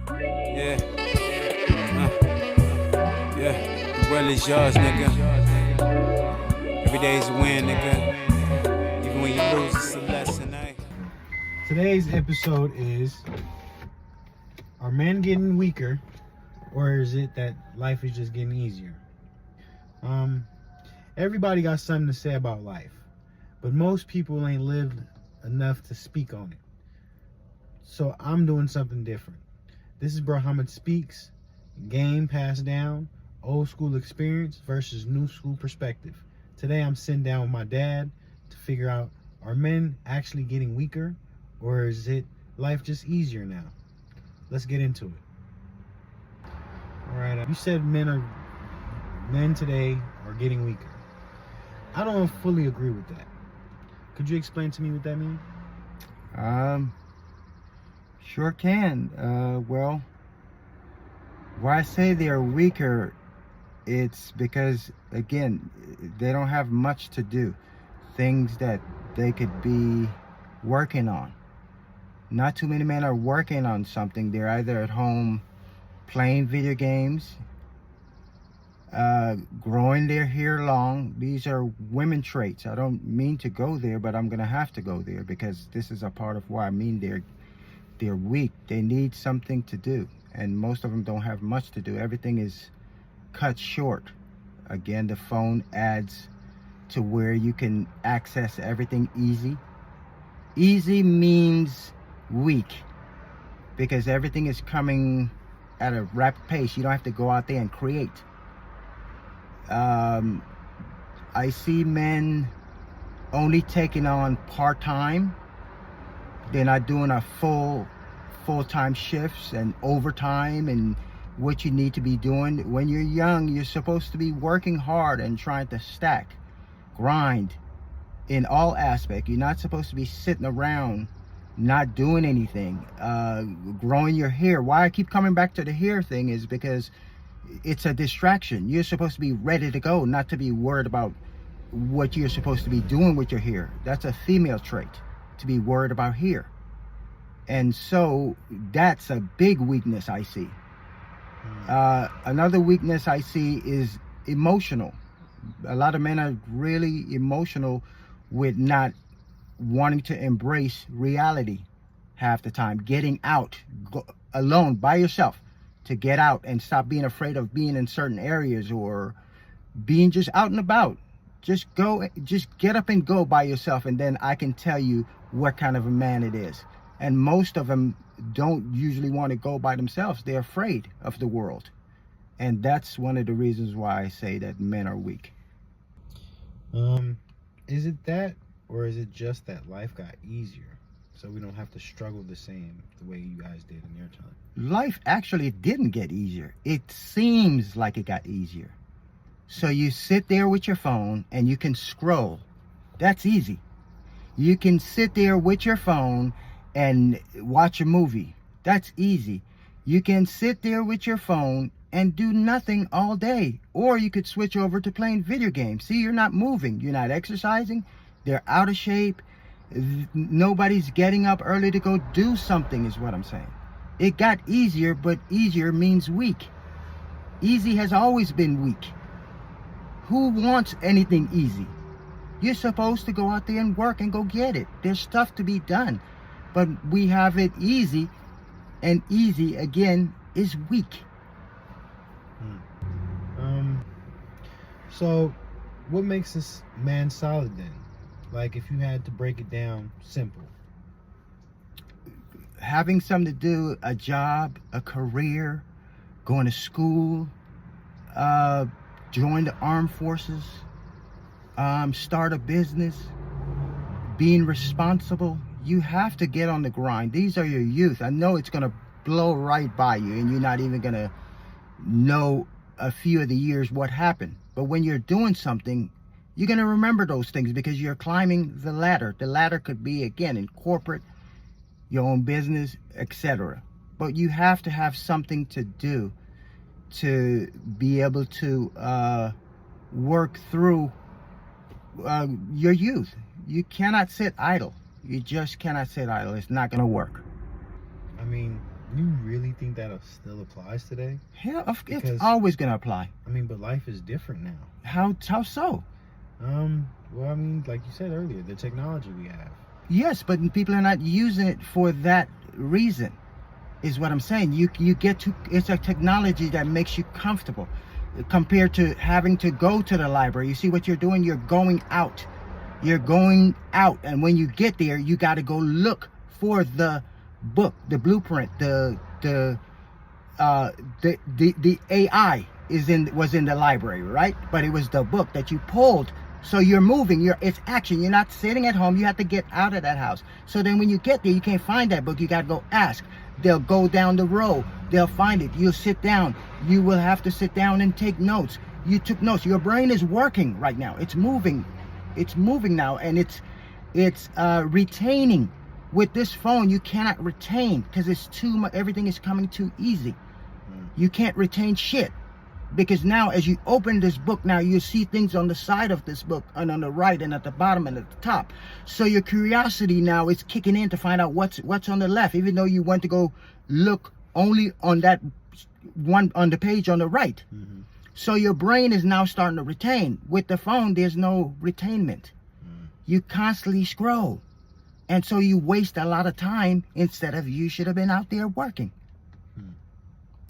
Yeah. Yeah. The world is yours, nigga. Every day is a win, nigga. Even when you lose, it's a lesson, eh? Today's episode is, are men getting weaker, or is it that life is just getting easier? Everybody got something to say about life, but most people ain't lived enough to speak on it. So I'm doing something different. This is Brahamid Speaks, game passed down, old school experience versus new school perspective. Today I'm sitting down with my dad to figure out, are men actually getting weaker, or is it life just easier now? Let's get into it. All right, you said men today are getting weaker. I don't fully agree with that. Could you explain to me what that means? Sure can. Well, why I say they're weaker, it's because, again, they don't have much to do. Things that they could be working on. Not too many men are working on something. They're either at home playing video games, growing their hair long. These are women traits. I don't mean to go there, but I'm gonna have to go there because this is a part of why I mean they're weak. They need something to do, and most of them don't have much to do. Everything is cut short. Again, the phone adds to where you can access everything easy. Easy means weak because everything is coming at a rapid pace. You don't have to go out there and create. I see men only taking on part-time. They're not doing a full-time shifts and overtime and what you need to be doing. When you're young, you're supposed to be working hard and trying to stack, grind in all aspects. You're not supposed to be sitting around not doing anything, growing your hair. Why I keep coming back to the hair thing is because it's a distraction. You're supposed to be ready to go, not to be worried about what you're supposed to be doing with your hair. That's a female trait, to be worried about hair. And so that's a big weakness I see. Another weakness I see is emotional. A lot of men are really emotional with not wanting to embrace reality half the time. Getting out, go alone by yourself, to get out and stop being afraid of being in certain areas or being just out and about. Just get up and go by yourself, and then I can tell you what kind of a man it is. And most of them don't usually want to go by themselves. They're afraid of the world. And that's one of the reasons why I say that men are weak. Is it that, or is it just that life got easier, so we don't have to struggle the same the way you guys did in your time? Life actually didn't get easier. It seems like it got easier. So you sit there with your phone and you can scroll. That's easy. You can sit there with your phone and watch a movie. That's easy. You can sit there with your phone and do nothing all day. Or you could switch over to playing video games. See, you're not moving. You're not exercising. They're out of shape. Nobody's getting up early to go do something is what I'm saying. It got easier, but easier means weak. Easy has always been weak. Who wants anything easy? You're supposed to go out there and work and go get it. There's stuff to be done. But we have it easy, and easy, again, is weak. So what makes this man solid then? Like, if you had to break it down simple. Having something to do, a job, a career, going to school, join the armed forces, start a business, being responsible. You have to get on the grind. These are your youth. I know it's going to blow right by you and you're not even going to know a few of the years what happened. But when you're doing something, you're going to remember those things because you're climbing the ladder. The ladder could be, again, in corporate, your own business, etc. But you have to have something to do to be able to work through your youth. You cannot sit idle. You just cannot sit idle. It's not going to work. I mean, you really think think that still applies today? Hell, it's Because- always gonna apply. I mean, but life is different now. How so? Well, I mean, like you said earlier, the technology we have. Yes, but people are not using it for that reason, is what I'm saying. You get to, it's a technology that makes you comfortable compared to having to go to the library. You see what you're doing? You're going out. You're going out, and when you get there, you got to go look for the book, the blueprint, the AI was in the library, right? But it was the book that you pulled. So you're moving, it's action. You're not sitting at home. You have to get out of that house. So then when you get there, you can't find that book. You got to go ask. They'll go down the road. They'll find it. You'll sit down. You will have to sit down and take notes. You took notes. Your brain is working right now. It's moving. It's moving now, and it's retaining. With this phone, you cannot retain because it's too much. Everything is coming too easy. You can't retain shit. Because now as you open this book, now you see things on the side of this book and on the right and at the bottom and at the top. So your curiosity now is kicking in to find out what's on the left, even though you want to go look only on that one on the page on the right. Mm-hmm. So your brain is now starting to retain. With the phone, there's no retainment. You constantly scroll. And so you waste a lot of time instead of you should have been out there working.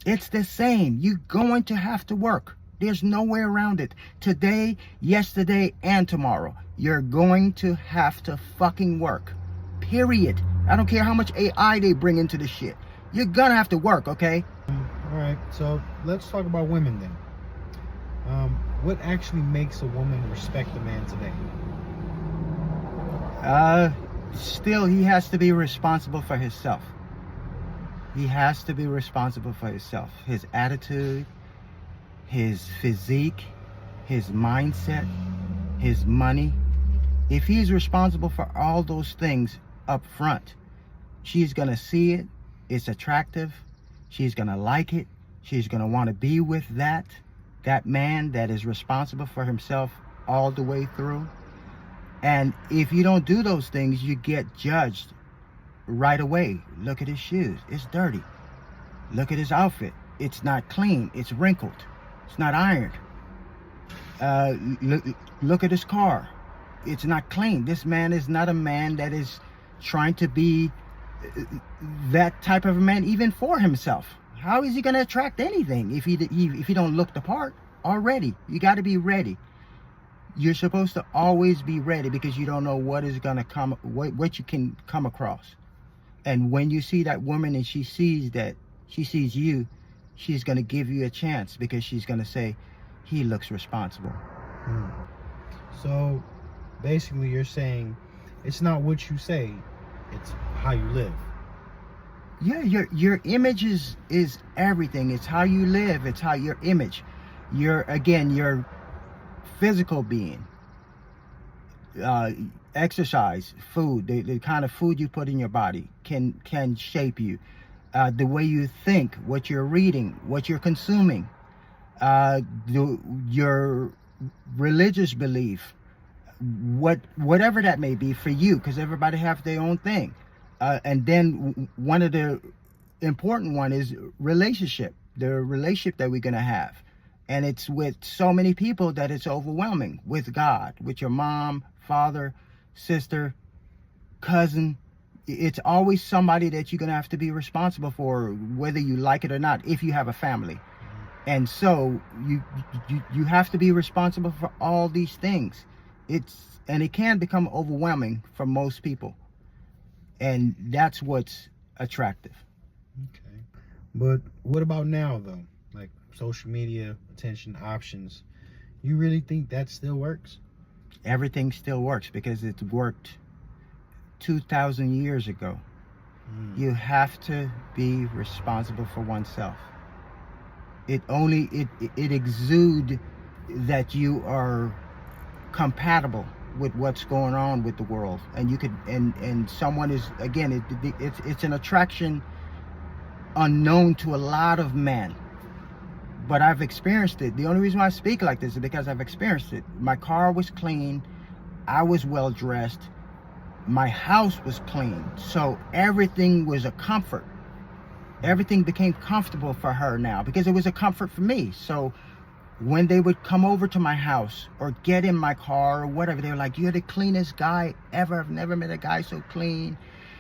It's the same. You're going to have to work. There's no way around it. Today, yesterday, and tomorrow. You're going to have to fucking work. Period. I don't care how much AI they bring into the shit. You're gonna have to work, okay? All right, so let's talk about women then. What actually makes a woman respect a man today? Still, he has to be responsible for himself. He has to be responsible for himself. His attitude, his physique, his mindset, his money. If he's responsible for all those things up front, she's going to see it. It's attractive. She's going to like it. She's going to want to be with that man that is responsible for himself all the way through. And if you don't do those things, you get judged right away. Look at his shoes. It's dirty. Look at his outfit. It's not clean. It's wrinkled. It's not ironed. Look at his car. It's not clean. This man is not a man that is trying to be that type of a man even for himself. How is he going to attract anything if he don't look the part already? You got to be ready. You're supposed to always be ready because you don't know what is going to come, what you can come across. And when you see that woman and she sees you, she's going to give you a chance because she's going to say, he looks responsible. So basically you're saying it's not what you say, it's how you live. Yeah, your image is everything. It's how you live. It's how your image, your physical being, exercise, food, the kind of food you put in your body can shape you. The way you think, what you're reading, what you're consuming, your religious belief, whatever that may be for you, because everybody have their own thing. And then one of the important one is relationship, the relationship that we're going to have. And it's with so many people that it's overwhelming. With God, with your mom, father, sister, cousin. It's always somebody that you're going to have to be responsible for, whether you like it or not, if you have a family. And so you have to be responsible for all these things. And it can become overwhelming for most people. And that's what's attractive. Okay. But what about now, though? Like social media, attention, options. You really think that still works? Everything still works because it worked 2,000 years ago. You have to be responsible for oneself. It exudes that you are compatible with what's going on with the world, and you could and someone is, again, it's an attraction unknown to a lot of men, but I've experienced it. The only reason why I speak like this is because I've experienced it. My car was clean, I was well dressed, my house was clean, so everything was a comfort. Everything became comfortable for her now because it was a comfort for me. So when they would come over to my house or get in my car or whatever, they were like, "You're the cleanest guy ever. I've never met a guy so clean."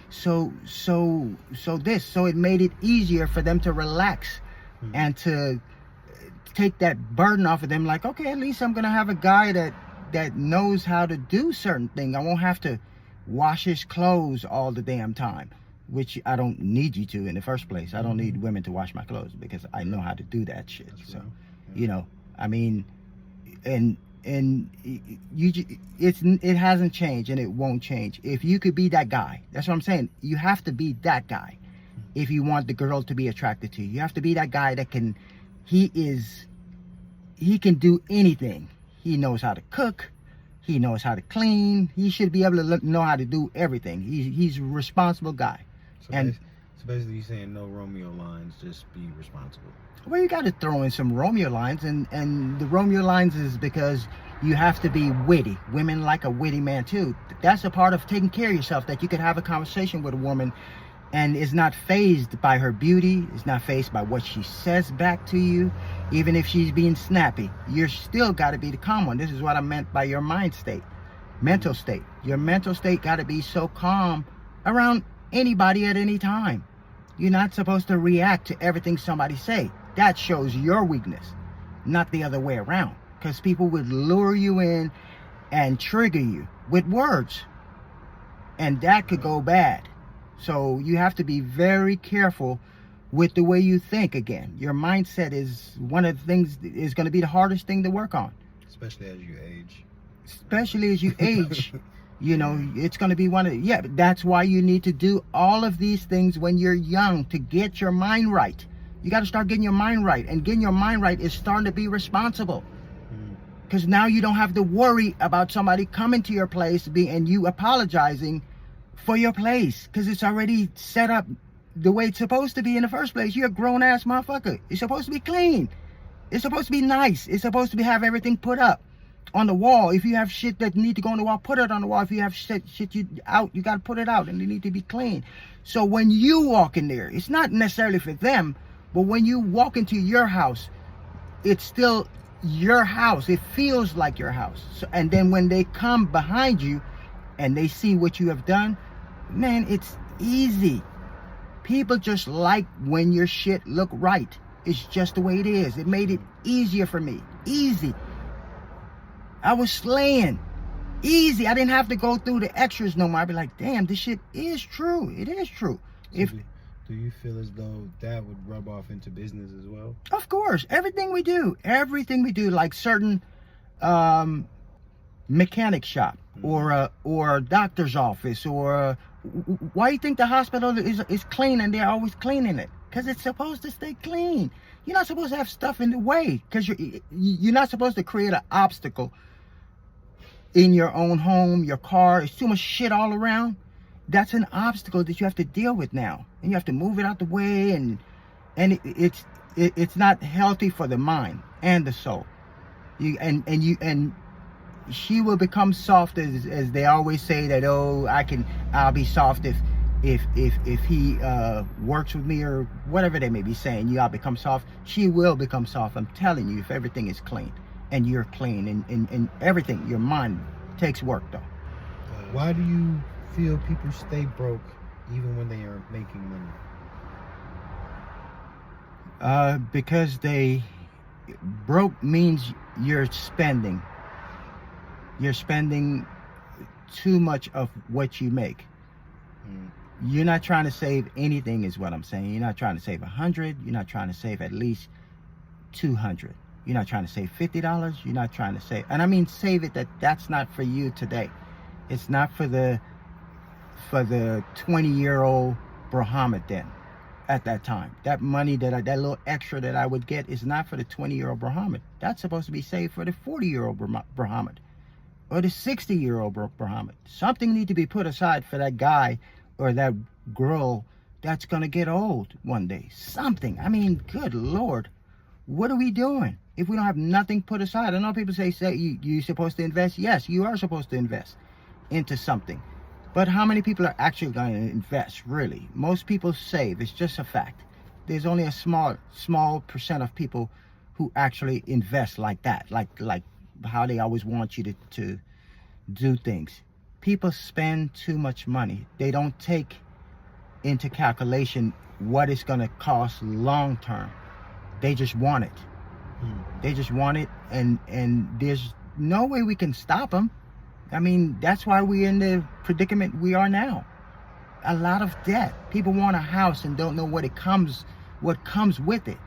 So it made it easier for them to relax and to take that burden off of them. Like, okay, at least I'm gonna have a guy that knows how to do certain things. I won't have to wash his clothes all the damn time, which I don't need you to in the first place. I don't need women to wash my clothes because I know how to do that shit. That's So, right. Yeah. you know, I mean, and it hasn't changed and it won't change. If you could be that guy, that's what I'm saying. You have to be that guy if you want the girl to be attracted to you. You have to be that guy that he can do anything. He knows how to cook. He knows how to clean. He should be able to know how to do everything. He's a responsible guy. So, And so basically, you're saying no Romeo lines, just be responsible. well, you got to throw in some Romeo lines, and the Romeo lines is because you have to be witty. Women like a witty man too. That's a part of taking care of yourself, that you can have a conversation with a woman and is not fazed by her beauty, is not fazed by what she says back to you. Even if she's being snappy, you're still got to be the calm one. This is what I meant by your mind state, mental state. Your mental state got to be so calm around anybody at any time. You're not supposed to react to everything somebody say. That shows your weakness, not the other way around. Because people would lure you in and trigger you with words, and that could go bad. So you have to be very careful with the way you think. Again, your mindset is one of the things is going to be the hardest thing to work on. Especially as you age. Especially as you age. You know, it's going to be but that's why you need to do all of these things when you're young to get your mind right. You got to start getting your mind right. And getting your mind right is starting to be responsible. Because now you don't have to worry about somebody coming to your place and you apologizing for your place. Because it's already set up the way it's supposed to be in the first place. You're a grown-ass motherfucker. It's supposed to be clean. It's supposed to be nice. It's supposed to have everything put up on the wall. If you have shit that need to go on the wall, put it on the wall. If you have shit you got to put it out, and they need to be clean. So when you walk in there, it's not necessarily for them, but when you walk into your house, it's still your house. It feels like your house. So, and then when they come behind you and they see what you have done, man, it's easy. People just like when your shit look right. It's just the way it is. It made it easier for me. Easy. I was slaying. Easy. I didn't have to go through the extras no more. I'd be like, damn, this shit is true. It is true. So do you feel as though that would rub off into business as well? Of course. Everything we do, like certain mechanic shop or a doctor's office, or why you think the hospital is clean and they're always cleaning it? Because it's supposed to stay clean. You're not supposed to have stuff in the way, because you're not supposed to create an obstacle in your own home, your car. It's too much shit all around. That's an obstacle that you have to deal with now, and you have to move it out the way, and it's not healthy for the mind and the soul. And she will become soft, as they always say that, oh, I'll be soft if he works with me, or whatever they may be saying. I'll become soft. She will become soft. I'm telling you, if everything is clean and you're clean, and everything, your mind takes work though. Why do you feel people stay broke even when they are making money? Because broke means you're spending too much of what you make. You're not trying to save anything, is what I'm saying. You're not trying to save 100. You're not trying to save at least 200. You're not trying to save $50. You're not trying to save, and I mean save it, that's not for you today. It's not for the 20-year-old Brahamid then. At that time, that money that little extra that I would get is not for the 20-year-old Brahamid. That's supposed to be saved for the 40-year-old Brahamid, or the 60-year-old Brahamid. Something need to be put aside for that guy or that girl that's gonna get old one day. Something. I mean, good Lord, what are we doing if we don't have nothing put aside? I know people say you're supposed to invest. Yes, you are supposed to invest into something. But how many people are actually going to invest, really? Most people save. It's just a fact. There's only a small percent of people who actually invest like that, like how they always want you to do things. People spend too much money. They don't take into calculation what it's going to cost long term. They just want it. They just want it, and there's no way we can stop them. I mean, that's why we're in the predicament we are now. A lot of debt. People want a house and don't know what comes with it.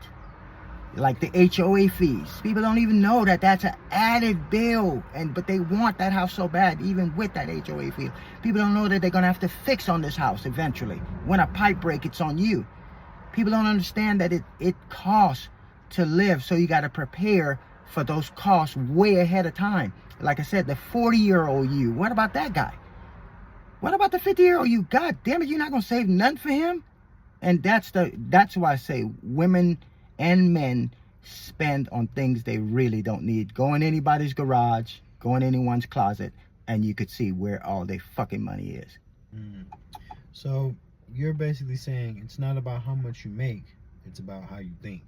Like the HOA fees. People don't even know that that's an added bill, but they want that house so bad, even with that HOA fee. People don't know that they're gonna have to fix on this house eventually. When a pipe break, it's on you. People don't understand that it costs to live, so you gotta prepare for those costs way ahead of time. Like I said, the 40-year-old you, what about that guy? What about the 50-year-old you? God damn it, you're not gonna save nothing for him? And that's why I say women and men spend on things they really don't need. Go in anybody's garage, go in anyone's closet, and you could see where all their fucking money is. So you're basically saying it's not about how much you make, it's about how you think.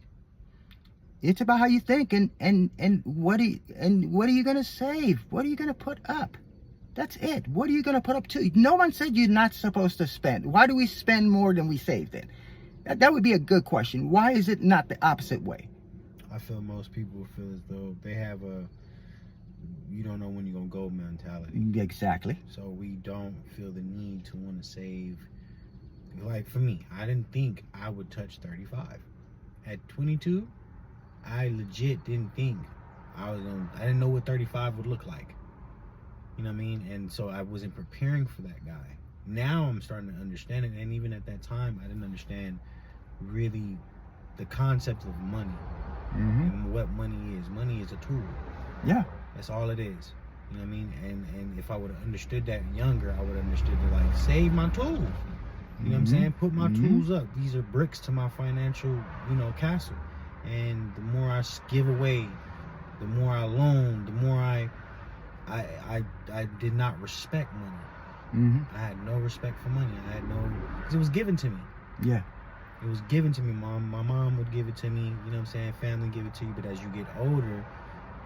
It's about how you think, and what are you gonna save? What are you gonna put up? That's it. What are you gonna put up to? No one said you're not supposed to spend. Why do we spend more than we save then? That would be a good question. Why is it not the opposite way? I feel most people feel as though they have a you don't know when you're gonna go mentality. Exactly. So we don't feel the need to want to save. Like for me, I didn't think I would touch 35. At 22, I legit didn't think I didn't know what 35 would look like. You know what I mean? And so I wasn't preparing for that guy. Now I'm starting to understand it, and even at that time, I didn't understand really the concept of money and what money is. Money is a tool. Yeah. That's all it is. You know what I mean? And if I would have understood that younger, I would have understood to like save my tools. You know what I'm saying? Put my tools up. These are bricks to my financial, castle. And the more I give away, the more I loan, the more I did not respect money. I had no respect for money. I had no, because it was given to me. Yeah. It was given to me. My mom would give it to me. You know what I'm saying? Family give it to you. But as you get older,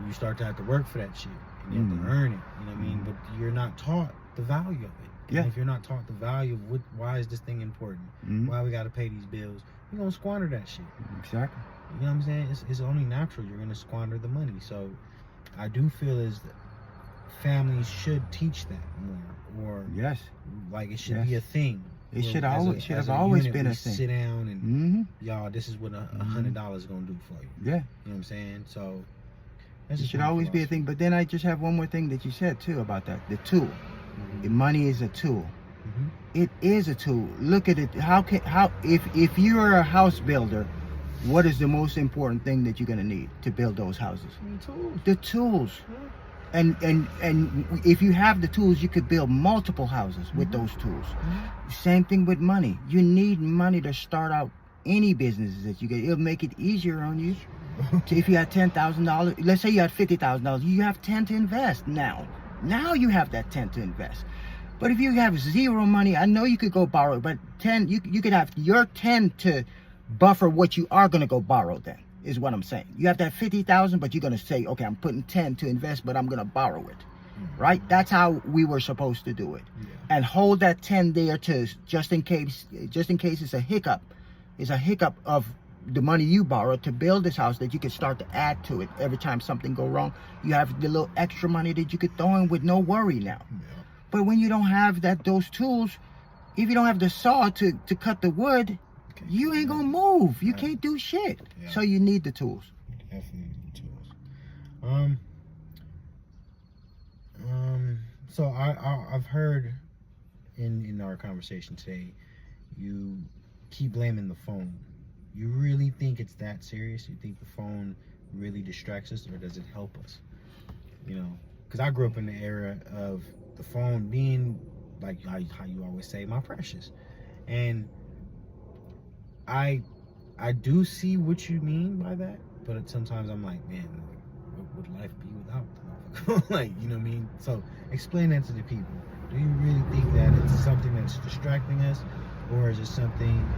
you start to have to work for that shit. And you have to earn it. You know what I mean? But you're not taught the value of it. Yeah. And if you're not taught the value of why is this thing important? Why we got to pay these bills? You're going to squander that shit. Exactly. You know what I'm saying? It's only natural. You're going to squander the money. So I do feel as families should teach that more. Or yes, like it should be a thing. It should have always been a thing. Sit down and y'all, this is what $100 is gonna do for you. Yeah, you know what I'm saying. So it should always be a thing. But then I just have one more thing that you said too about that. The tool. The money is a tool. It is a tool. Look at it. If you're a house builder, what is the most important thing that you're gonna need to build those houses? The tools. And if you have the tools, you could build multiple houses with those tools. Same thing with money. You need money to start out any businesses that you get. It'll make it easier on you. So if you had $10,000, let's say you had $50,000, you have 10 to invest now. Now you have that 10 to invest. But if you have zero money, I know you could go borrow, but 10, you could have your 10 to buffer what you are gonna go borrow then. Is what I'm saying. You have that 50,000, but you're gonna say, okay, I'm putting 10 to invest, but I'm gonna borrow it, right? That's how we were supposed to do it, and hold that 10 there to just in case it's a hiccup. It's a hiccup of the money you borrowed to build this house that you could start to add to it every time something go wrong. You have the little extra money that you could throw in with no worry now. But when you don't have those tools, if you don't have the saw to cut the wood, you ain't gonna move. You can't do shit. So you need the tools. Definitely need the tools. So I've heard in our conversation today, you keep blaming the phone. You really think it's that serious? You think the phone really distracts us, or does it help us? Because I grew up in the era of the phone being like how you always say, my precious, and I do see what you mean by that, but sometimes I'm like, man, what would life be without the like, you know what I mean? So explain that to the people. Do you really think that it's something that's distracting us, or is it something,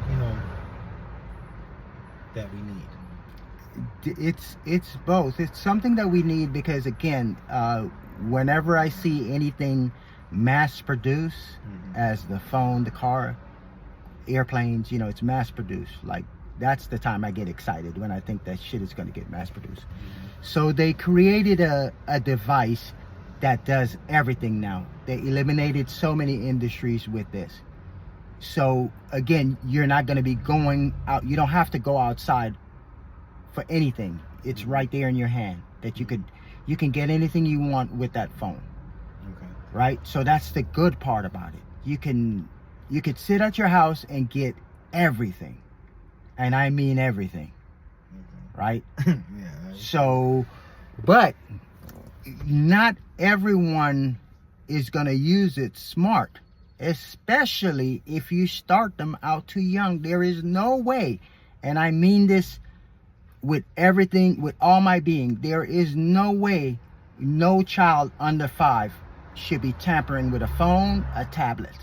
that we need? It's both. It's something that we need because, again, whenever I see anything mass produced, as the phone, the car, airplanes, it's mass produced. Like, that's the time I get excited, when I think that shit is going to get mass produced. So they created a device that does everything now. They eliminated so many industries with this. So again, you're not going to be going out. You don't have to go outside for anything. It's right there in your hand that you can get anything you want with that phone. Okay. Right? So that's the good part about it. You could sit at your house and get everything. And I mean everything. Right? Yeah. So, but not everyone is going to use it smart, especially if you start them out too young. There is no way, and I mean this with everything, with all my being, there is no way no child under 5 should be tampering with a phone, a tablet.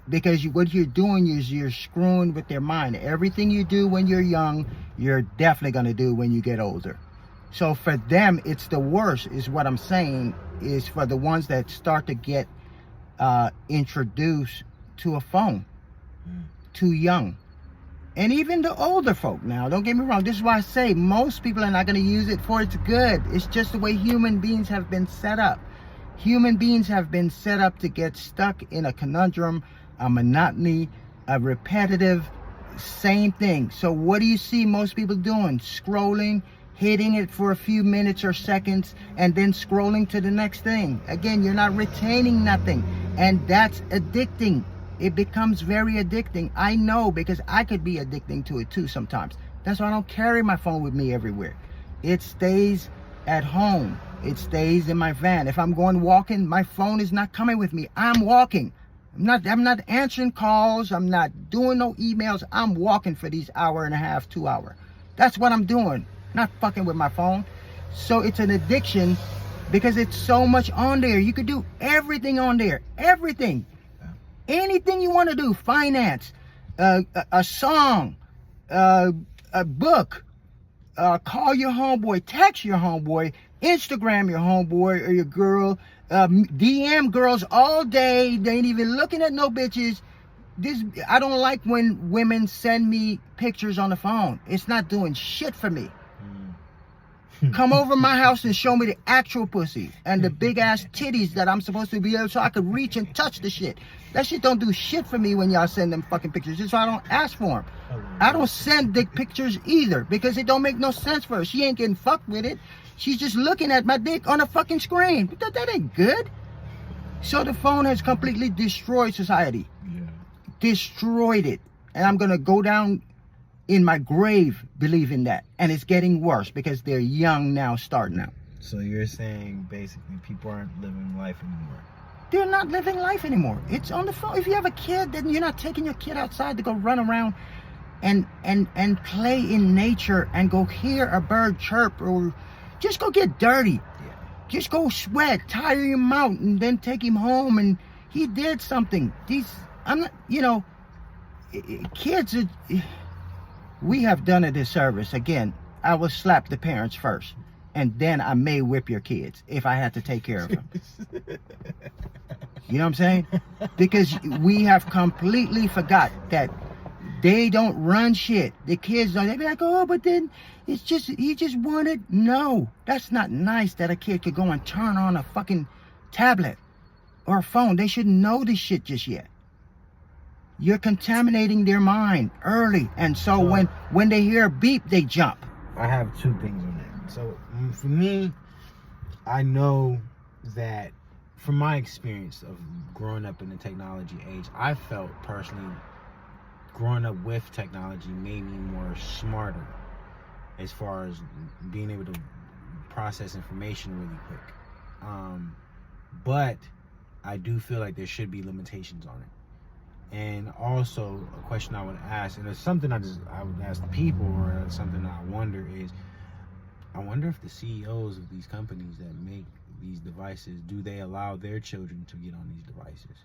Because what you're doing is you're screwing with their mind. Everything you do when you're young, you're definitely going to do when you get older. So for them, it's the worst, is what I'm saying, is for the ones that start to get introduced to a phone too young. And even the older folk now, don't get me wrong, this is why I say most people are not going to use it for its good. It's just the way human beings have been set up. Human beings have been set up to get stuck in a conundrum, a monotony, a repetitive, same thing. So what do you see most people doing? Scrolling, hitting it for a few minutes or seconds, and then scrolling to the next thing. Again, you're not retaining nothing. And that's addicting. It becomes very addicting. I know, because I could be addicting to it too sometimes. That's why I don't carry my phone with me everywhere. It stays at home. It stays in my van. If I'm going walking, my phone is not coming with me. I'm walking. I'm not answering calls. I'm not doing no emails. I'm walking for these hour and a half, 2 hours. That's what I'm doing. Not fucking with my phone. So it's an addiction because it's so much on there. You could do everything on there. Everything. Anything you want to do. Finance. A song. A book. Call your homeboy. Text your homeboy. Instagram your homeboy or your girl. DM girls all day. They ain't even looking at no bitches. I don't like when women send me pictures on the phone. It's not doing shit for me. Come over my house and show me the actual pussy and the big ass titties that I'm supposed to be able, so I could reach and touch the shit. That shit don't do shit for me when y'all send them fucking pictures. That's why I don't ask for them. I don't send dick pictures either because it don't make no sense for her. She ain't getting fucked with it. She's just looking at my dick on a fucking screen. That ain't good. So the phone has completely destroyed society. Yeah. Destroyed it. And I'm going to go down in my grave believing that. And it's getting worse because they're young now, starting out. So you're saying basically people aren't living life anymore. They're not living life anymore. It's on the phone. If you have a kid, then you're not taking your kid outside to go run around and play in nature and go hear a bird chirp, or just go get dirty. Yeah. Just go sweat, tire him out, and then take him home, and he did something. Kids are, we have done a disservice. Again, I will slap the parents first, and then I may whip your kids if I have to take care of them. You know what I'm saying? Because we have completely forgot that they don't run shit. The kids don't. They be like, oh, but then it's just, he just wanted. No, that's not nice that a kid could go and turn on a fucking tablet or a phone. They shouldn't know this shit just yet. You're contaminating their mind early. And so when they hear a beep, they jump. I have two things on that. So for me, I know that from my experience of growing up in the technology age, I felt personally growing up with technology made me more smarter as far as being able to process information really quick. But I do feel like there should be limitations on it. And also a question I would ask, and it's something I would ask the people, or something I wonder is, I wonder if the CEOs of these companies that make these devices, do they allow their children to get on these devices?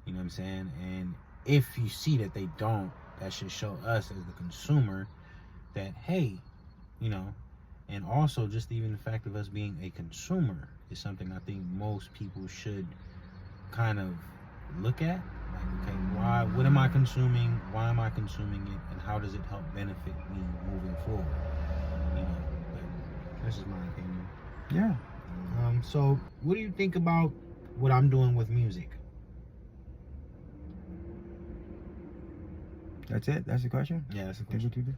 You know what I'm saying? And if you see that they don't, that should show us as the consumer that, hey, you know, and also just even the fact of us being a consumer is something I think most people should kind of look at. Like, okay, what am I consuming? Why am I consuming it? And how does it help benefit me moving forward? You know, but this is my opinion. Yeah. So what do you think about what I'm doing with music? That's it? That's the question? Yeah, that's the question.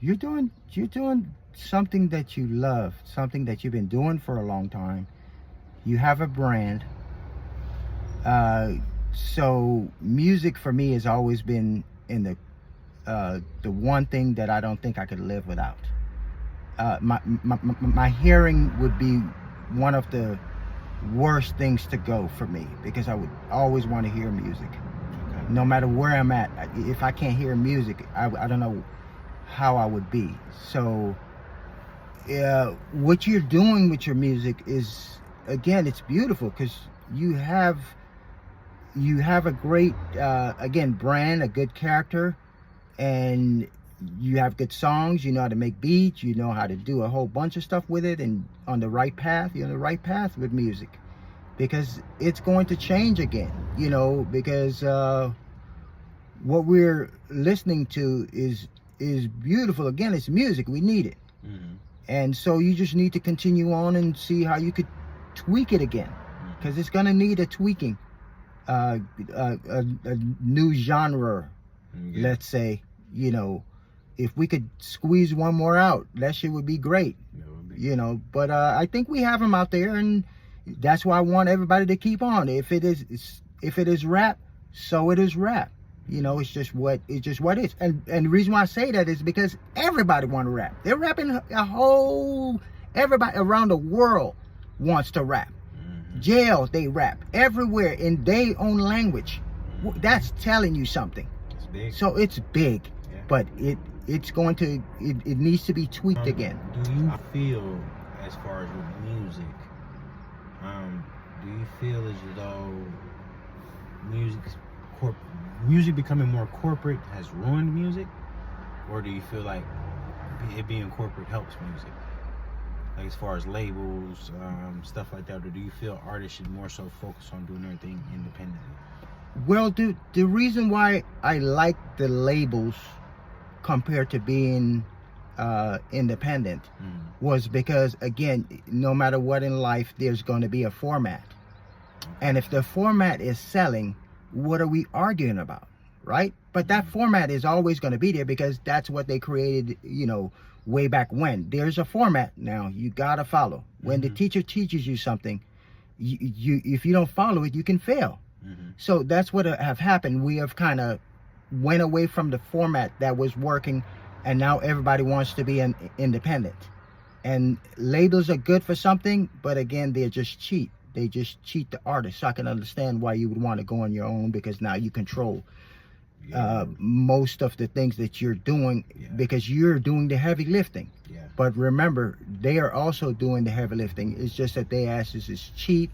You're doing something that you love, something that you've been doing for a long time. You have a brand. So music for me has always been in the one thing that I don't think I could live without. My hearing would be one of the worst things to go for me, because I would always want to hear music. Okay. No matter where I'm at, if I can't hear music, I don't know how I would be. So what you're doing with your music is, again, it's beautiful, because you have a great again, brand, a good character, and you have good songs. You know how to make beats, you know how to do a whole bunch of stuff with it, and on the right path. You're on the right path with music, because it's going to change again, you know, because what we're listening to is beautiful. Again, it's music, we need it. And so you just need to continue on and see how you could tweak it again, because it's going to need a tweaking, a new genre, let's say. You know, if we could squeeze one more out, that shit would be great. You know, but I think we have them out there, and that's why I want everybody to keep on. If it is rap, so it is rap. You know, it's just what it is. And the reason why I say that is because everybody want to rap. They're rapping everybody around the world wants to rap. Jail, they rap everywhere in their own language. That's telling you something. It's big. So it's big, yeah. But it needs to be tweaked again. Do you feel, as far as with music, do you feel as though music becoming more corporate has ruined music, or do you feel like it being corporate helps music? Like as far as labels, stuff like that, or do you feel artists should more so focus on doing everything independently? Well, the reason why I like the labels compared to being independent was because, again, no matter what in life, there's going to be a format. And if the format is selling, what are we arguing about, right? But that format is always going to be there, because that's what they created, you know, way back when. There's a format now you got to follow. When the teacher teaches you something, you if you don't follow it, you can fail. So that's what have happened. We have kind of went away from the format that was working, and now everybody wants to be an independent. And labels are good for something, but again, they're just cheap. They just cheat the artist. So I can understand why you would want to go on your own, because now you control most of the things that you're doing, because you're doing the heavy lifting. But remember, they are also doing the heavy lifting. It's just that their asses is cheap,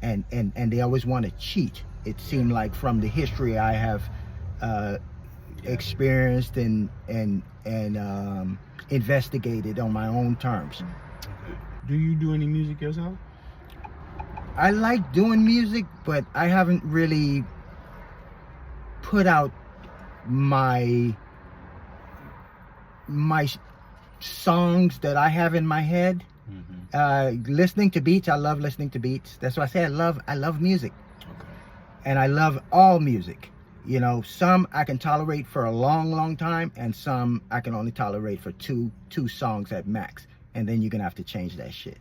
and they always want to cheat. It seemed like from the history I have experienced and investigated on my own terms. Do you do any music yourself? I like doing music, but I haven't really put out my songs that I have in my head. Listening to beats, I love listening to beats. That's why I say I love music. And I love all music. You know, some I can tolerate for a long time, and some I can only tolerate for two songs at max. And then you're gonna have to change that shit.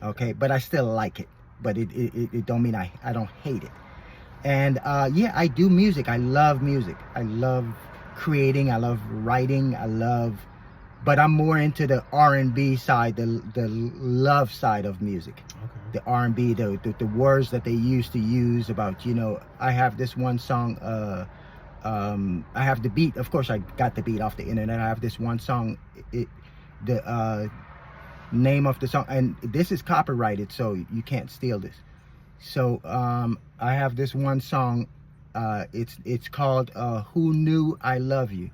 Okay, but I still like it. But it don't mean I don't hate it. And yeah, I do music. I love music. I love creating. I love writing. But I'm more into the R&B side, the love side of music. The R&B, the words that they used to use about, you know, I have this one song, I have the beat. Of course, I got the beat off the internet. I have this one song, the name of the song, and this is copyrighted, so you can't steal this. So I have this one song, it's called Who Knew I Love You.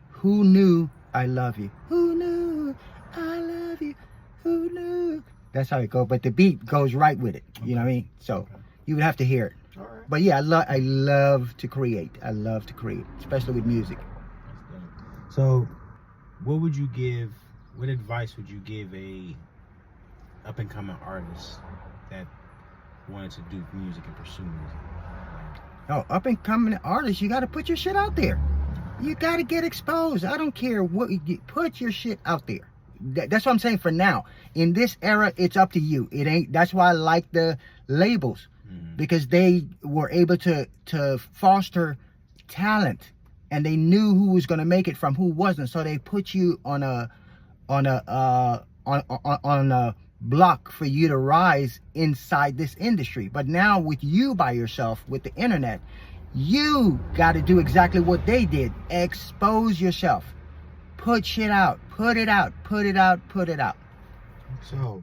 Who knew I love you. Who knew? I love you. Who knew? That's how it goes. But the beat goes right with it. You know what I mean? So you would have to hear it. All right. But yeah, I love to create. I love to create, especially with music. So, what advice would you give a up and coming artist that wanted to do music and pursue music? Oh, up and coming artists, you got to put your shit out there. You got to get exposed. I don't care what put your shit out there. That's what I'm saying. For now, in this era, it's up to you. It ain't. That's why I like the labels, because they were able to foster talent, and they knew who was going to make it from who wasn't. So they put you on a block for you to rise inside this industry. But now with you by yourself, with the internet, you got to do exactly what they did. Expose yourself. Put shit out. Put it out. Put it out. Put it out. So,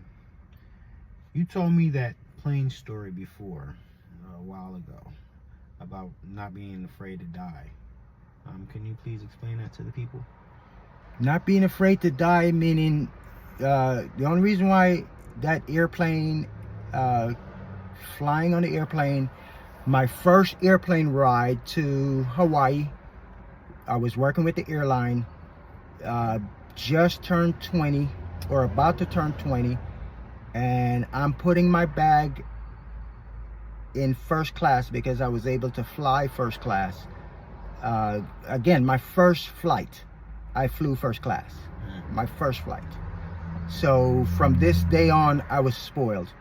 you told me that plain story before, a while ago, about not being afraid to die. Can you please explain that to the people? Not being afraid to die, meaning the only reason why that airplane, flying on the airplane, my first airplane ride to Hawaii, I was working with the airline, just turned 20 or about to turn 20, and I'm putting my bag in first class because I was able to fly first class. Again, my first flight, I flew first class, my first flight. So from this day on, I was spoiled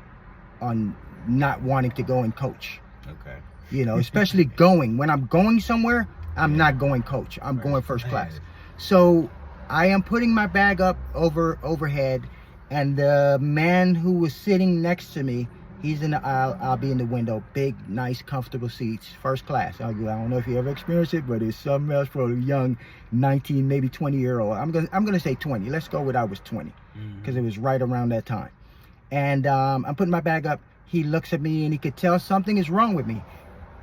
on not wanting to go and coach. Okay. You know, especially when I'm going somewhere, I'm not going coach. I'm going first class. So I am putting my bag up overhead, and the man who was sitting next to me, he's in the aisle, I'll be in the window. Big, nice, comfortable seats, first class. I don't know if you ever experienced it, but it's something else for a young 19, maybe 20-year-old. I'm gonna say 20. Let's go with I was 20, because it was right around that time. And I'm putting my bag up. He looks at me and he could tell something is wrong with me.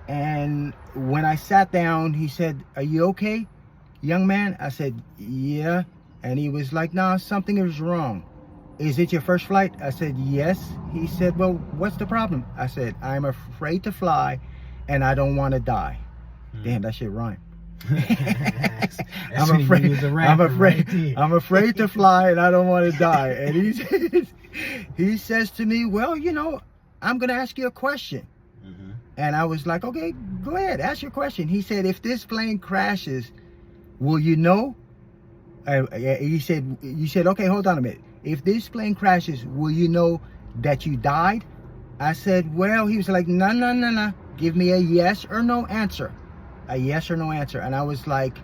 And when I sat down, he said, "Are you okay, young man?" I said, "Yeah." And he was like, "No, something is wrong. Is it your first flight?" I said, "Yes." He said, "Well, what's the problem?" I said, "I'm afraid to fly and I don't want to die." Damn, that shit rhymed. I'm afraid to fly and I don't want to die. And he says to me, "Well, you know, I'm going to ask you a question." And I was like, "Okay, go ahead, ask your question." He said, "If this plane crashes, will you know?" He said, "You said, okay, hold on a minute. If this plane crashes, will you know that you died?" I said, "Well," he was like, no. Give me a yes or no answer. A yes or no answer. And I was like,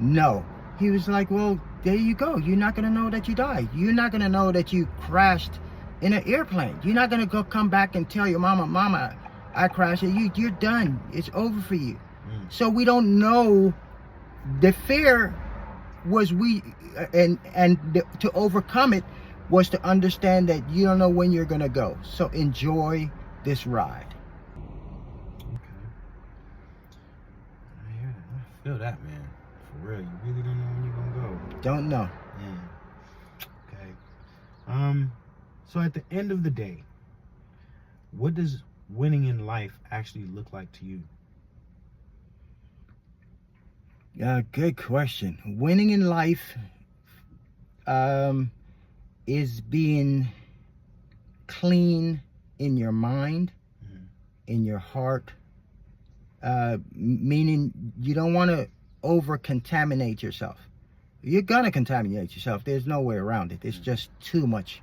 "No." He was like, "Well, there you go. You're not going to know that you died. You're not going to know that you crashed in an airplane. You're not going to come back and tell your mama, I crashed. You're done. It's over for you." So we don't know. The fear was to overcome it was to understand that you don't know when you're going to go. So enjoy this ride. Okay. I feel that, man. For real. You really don't know when you're going to go. Don't know. Yeah. Okay. So at the end of the day, what does winning in life actually look like to you? Good question. Winning in life is being clean in your mind, in your heart, meaning you don't want to over-contaminate yourself. You're going to contaminate yourself. There's no way around it. There's just too much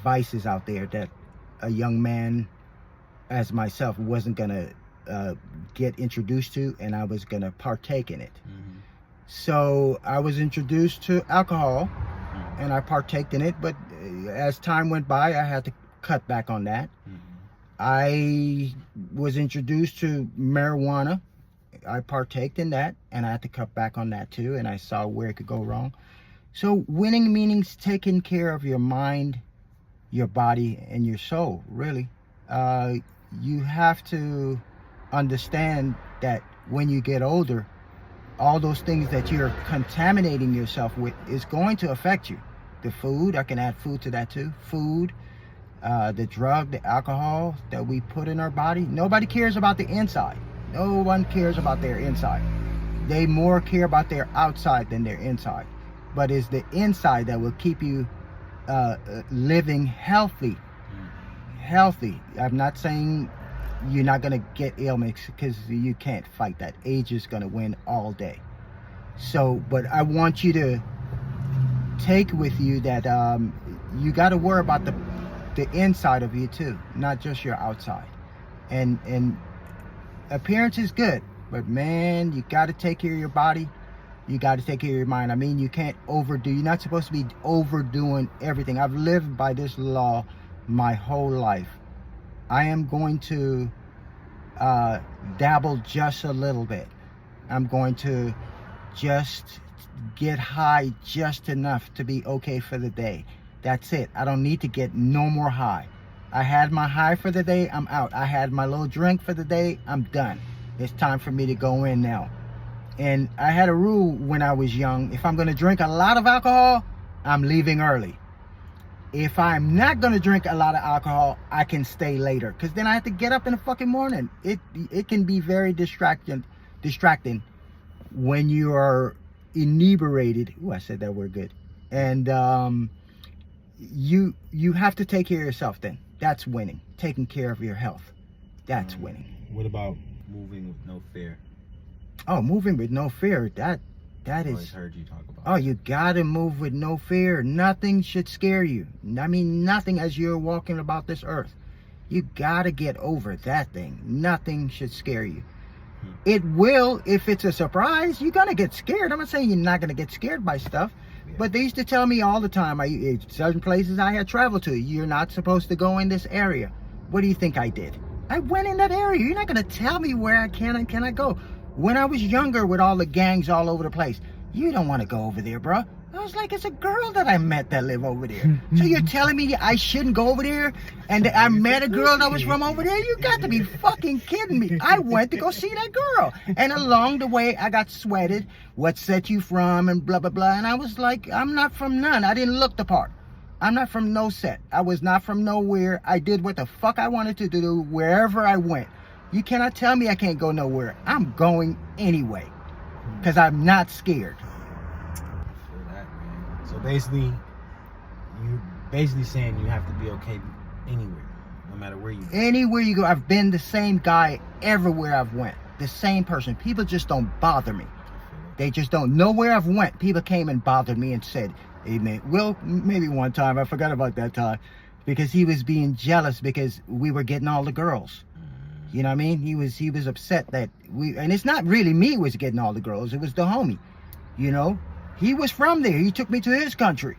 vices out there that a young man as myself wasn't going to get introduced to, and I was going to partake in it. So I was introduced to alcohol and I partaked in it, but as time went by, I had to cut back on that. I was introduced to marijuana. I partaked in that and I had to cut back on that too, and I saw where it could go wrong. So winning means taking care of your mind, your body, and your soul, really. You have to understand that when you get older, all those things that you're contaminating yourself with is going to affect you. The food, I can add food to that too. Food, the drug, the alcohol that we put in our body. Nobody cares about the inside. No one cares about their inside. They more care about their outside than their inside. But it's the inside that will keep you living healthy. I'm not saying you're not going to get ailments, because you can't fight that. Age is going to win all day. So, but I want you to take with you that you got to worry about the inside of you too, not just your outside. And appearance is good, but man, you got to take care of your body. You got to take care of your mind. I mean, you can't overdo. You're not supposed to be overdoing everything. I've lived by this law my whole life. I am going to dabble just a little bit. I'm going to just get high just enough to be okay for the day. That's it. I don't need to get no more high. I had my high for the day, I'm out. I had my little drink for the day, I'm done. It's time for me to go in now. And I had a rule when I was young. If I'm going to drink a lot of alcohol, I'm leaving early. If I'm not going to drink a lot of alcohol, I can stay later, because then I have to get up in the fucking morning. It can be very distracting when you are inebriated. Ooh, I said that word good. And you have to take care of yourself then. That's winning. Taking care of your health. That's winning. What about moving with no fear? Oh, moving with no fear. That I've is. always heard you talk about. Oh, you gotta move with no fear. Nothing should scare you. I mean, nothing as you're walking about this earth. You gotta get over that thing. Nothing should scare you. It will, if it's a surprise, you're gonna get scared. I'm not saying you're not gonna get scared by stuff, but they used to tell me all the time, certain places I had traveled to, you're not supposed to go in this area. What do you think I did? I went in that area. You're not gonna tell me where I can and cannot go. When I was younger with all the gangs all over the place, you don't want to go over there, bro. I was like, it's a girl that I met that live over there. So you're telling me I shouldn't go over there? And I met a girl that was from over there? You got to be fucking kidding me. I went to go see that girl. And along the way, I got sweated. What set you from? And blah, blah, blah. And I was like, I'm not from none. I didn't look the part. I'm not from no set. I was not from nowhere. I did what the fuck I wanted to do wherever I went. You cannot tell me I can't go nowhere. I'm going anyway, because I'm not scared. So basically, you're basically saying you have to be okay anywhere, no matter where you go. Anywhere you go. I've been the same guy everywhere I've went. The same person. People just don't bother me. They just don't know where I've went. People came and bothered me and said, hey man, well, maybe one time, I forgot about that time, because he was being jealous because we were getting all the girls. You know what I mean? He was upset that and it's not really me who was getting all the girls, it was the homie. You know? He was from there. He took me to his country.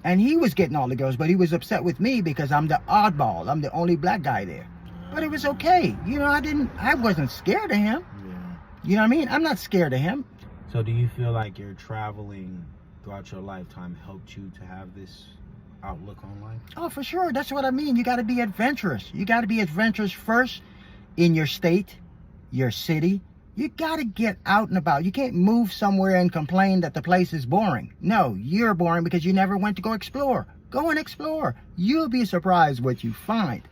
And he was getting all the girls, but he was upset with me because I'm the oddball. I'm the only black guy there. But it was okay. You know, I wasn't scared of him. Yeah. You know what I mean? I'm not scared of him. So do you feel like your traveling throughout your lifetime helped you to have this outlook on life? Oh, for sure. That's what I mean. You got to be adventurous. You got to be adventurous first in your state, your city. You got to get out and about. You can't move somewhere and complain that the place is boring. No, you're boring because you never went to go explore. Go and explore. You'll be surprised what you find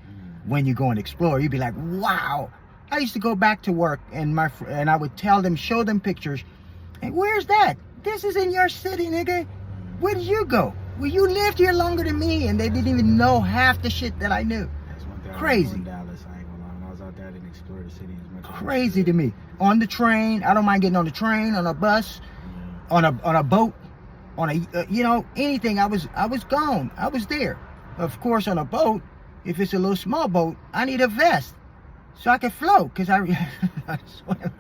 when you go and explore. You'll be like, wow. I used to go back to work and I would tell them, show them pictures. And where's that? This is in your city, nigga. Where did you go? Well, you lived here longer than me, and they didn't even know half the shit that I knew. Crazy. Dallas, I ain't gonna lie. When I was out there, I didn't explore the city as much. Crazy to me. On the train, I don't mind getting on the train, on a bus, on a boat, on a anything. I was gone. I was there. Of course, on a boat, if it's a little small boat, I need a vest so I can float, because I swim.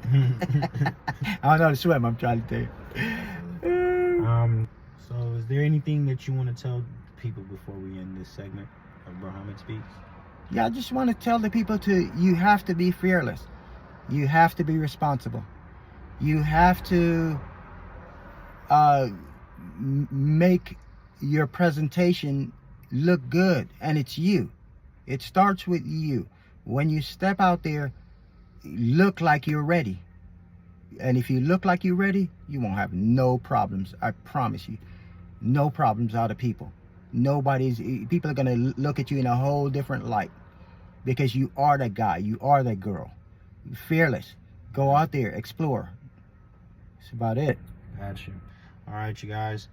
I don't know how to swim. I'm trying to tell you. So is there anything that you want to tell people before we end this segment of Brahamid Speaks? Yeah, I just want to tell the people you have to be fearless. You have to be responsible. You have to make your presentation look good, and it's you. It starts with you. When you step out there, look like you're ready. And if you look like you're ready, you won't have no problems. I promise you. No problems out of people. People are going to look at you in a whole different light. Because you are that guy. You are that girl. You're fearless. Go out there. Explore. That's about it. Got you. All right, you guys.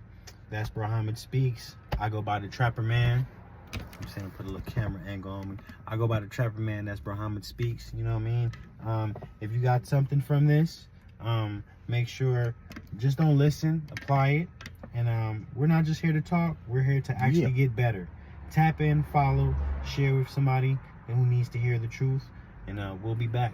That's Brahamid Speaks. I go by the Trapper Man. I'm saying, put a little camera angle on me. I go by the Trapper Man. That's Brahamid Speaks. You know what I mean? If you got something from this, make sure, just don't listen. Apply it. And we're not just here to talk. We're here to actually get better. Tap in, follow, share with somebody who needs to hear the truth. And we'll be back.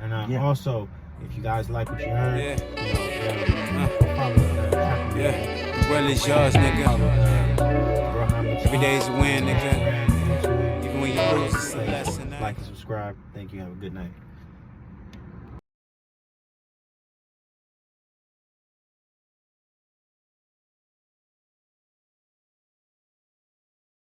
And also, if you guys like what you heard, follow the Trapper Man. The world is yours, nigga. Every day's a win, nigga. Even when you lose, it's a lesson. Like and subscribe. Thank you. Have a good night.